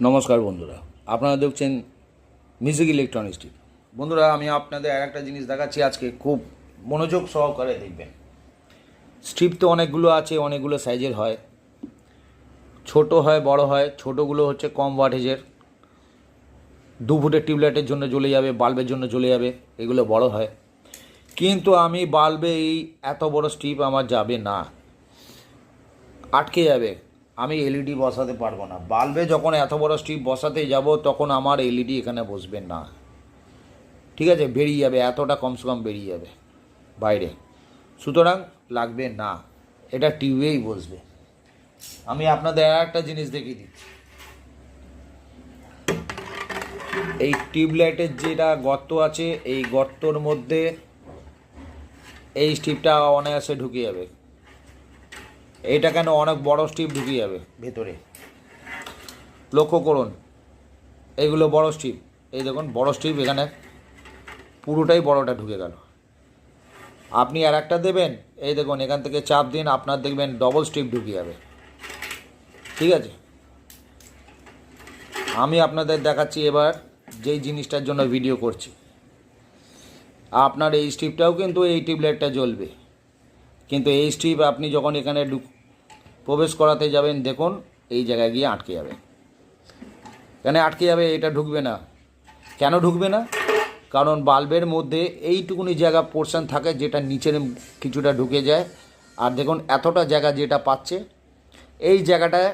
নমস্কার বন্ধুরা, আপনারা দেখছেন মিউজিক ইলেকট্রনিক্স টিভি। বন্ধুরা, আমি আপনাদের আর একটা জিনিস দেখাচ্ছি আজকে, খুব মনোযোগ সহকারে দেখবেন। স্ট্রিপ তো অনেকগুলো আছে, অনেকগুলো সাইজের হয়, ছোট হয়, বড় হয়। ছোটোগুলো হচ্ছে কম ওয়াটেজের, 2 ফুটের টিউবলাইটের জন্য জ্বলে যাবে, বাল্বের জন্য জ্বলে যাবে, এগুলো বড় হয়। কিন্তু আমি বাল্বে এই এত বড় স্ট্রিপ আমার যাবে না, আটকে যাবে। আমি এলইডি বসাতে পারবো না। বাল্বে যখন এত বড় স্ট্রিপ বসাতে যাব তখন আমার এলইডি এখানে বসবে না, ঠিক আছে? বেরিয়ে যাবে, এতটা কমসে কম বেরিয়ে যাবে বাইরে, সুতরাং লাগবে না, এটা টিউবেই বসবে। আমি আপনাদের আর একটা জিনিস দেখিয়ে দিই। এই টিউবলাইটের যেটা গর্ত আছে, এই গর্তর মধ্যে এই স্ট্রিপটা অনায়াসে ঢুকে যাবে। এটা কেন, অনেক বড় স্ট্রিপ ঢুকে যাবে ভেতরে, লক্ষ্য করুন। এইগুলো বড় স্ট্রিপ, এই দেখুন বড় স্ট্রিপ, এখানে পুরোটাই বড়টা ঢুকে গেল। আপনি আর একটা দেবেন, এই দেখুন এখান থেকে চাপ দিন, আপনার দেখবেন ডবল স্ট্রিপ ঢুকে যাবে, ঠিক আছে? আমি আপনাদের দেখাচ্ছি এবার যেই জিনিসটার জন্য ভিডিও করছি। আপনার এই স্ট্রিপটাও কিন্তু এই টিউবলাইটটা জ্বলবে, কিন্তু এই স্ট্রিপ আপনি যখন এখানে প্রবেশ করাতে যাবেন, দেখুন এই জায়গায় গিয়ে আটকে যাবে। কেন আটকে যাবে? এটা ঢুকবে না। কেন ঢুকবে না? কারণ বাল্বের মধ্যে এইটুকুনি জায়গা পোর্শন থাকে যেটা নিচের কিছুটা ঢুকে যায়, আর দেখুন এতটা জায়গা যেটা পাচ্ছে, এই জায়গাটার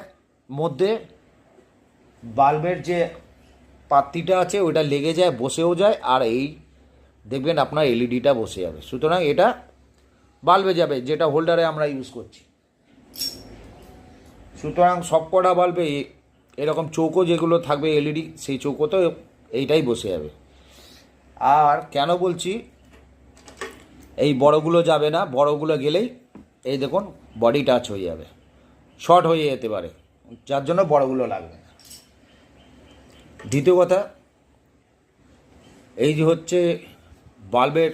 মধ্যে বাল্বের যে পাত্তিটা আছে ওইটা লেগে যায়, বসেও যায়, আর এই দেখবেন আপনার এলইডিটা বসে যাবে। সুতরাং এটা বাল্বে যাবে, যেটা হোল্ডারে আমরা ইউজ করছি। সুতরাং সবকটা বাল্বে এরকম চৌকো যেগুলো থাকবে এলইডি, সেই চৌকোতে এইটাই বসে যাবে। আর কেন বলছি এই বড়গুলো যাবে না? বড়গুলো গেলেই এই দেখুন বডি টাচ হয়ে যাবে, শর্ট হয়ে যেতে পারে, যার জন্য বড়গুলো লাগবে না। দ্বিতীয় কথা, এই যে হচ্ছে বাল্বের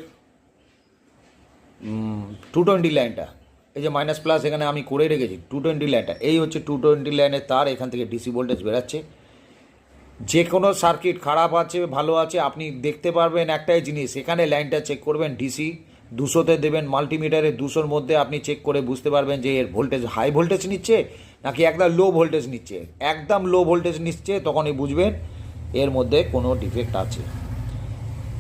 220 লাইনটা, এই যে মাইনাস প্লাস এখানে আমি করে রেখেছি, 220 লাইনটা, এই হচ্ছে 220 লাইনের তার। এখান থেকে ডিসি ভোল্টেজ বেরাচ্ছে। যে কোনো সার্কিট খারাপ আছে ভালো আছে, আপনি দেখতে পারবেন একটাই জিনিস, এখানে লাইনটা চেক করবেন, ডিসি 200-তে দেবেন, মাল্টিমিটারে 200-র মধ্যে আপনি চেক করে বুঝতে পারবেন যে এর ভোল্টেজ হাই ভোল্টেজ নিচ্ছে নাকি একদম লো ভোল্টেজ নিচ্ছে। একদম লো ভোল্টেজ নিচ্ছে তখনই বুঝবেন এর মধ্যে কোনো ডিফেক্ট আছে।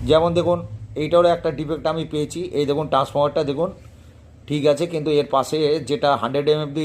যেমন দেখুন এইটারও একটা ডিফেক্ট আমি পেয়েছি, এই দেখুন ট্রান্সফর্মারটা দেখুন ঠিক আছে, কিন্তু এর পাশে যেটা 100 MFD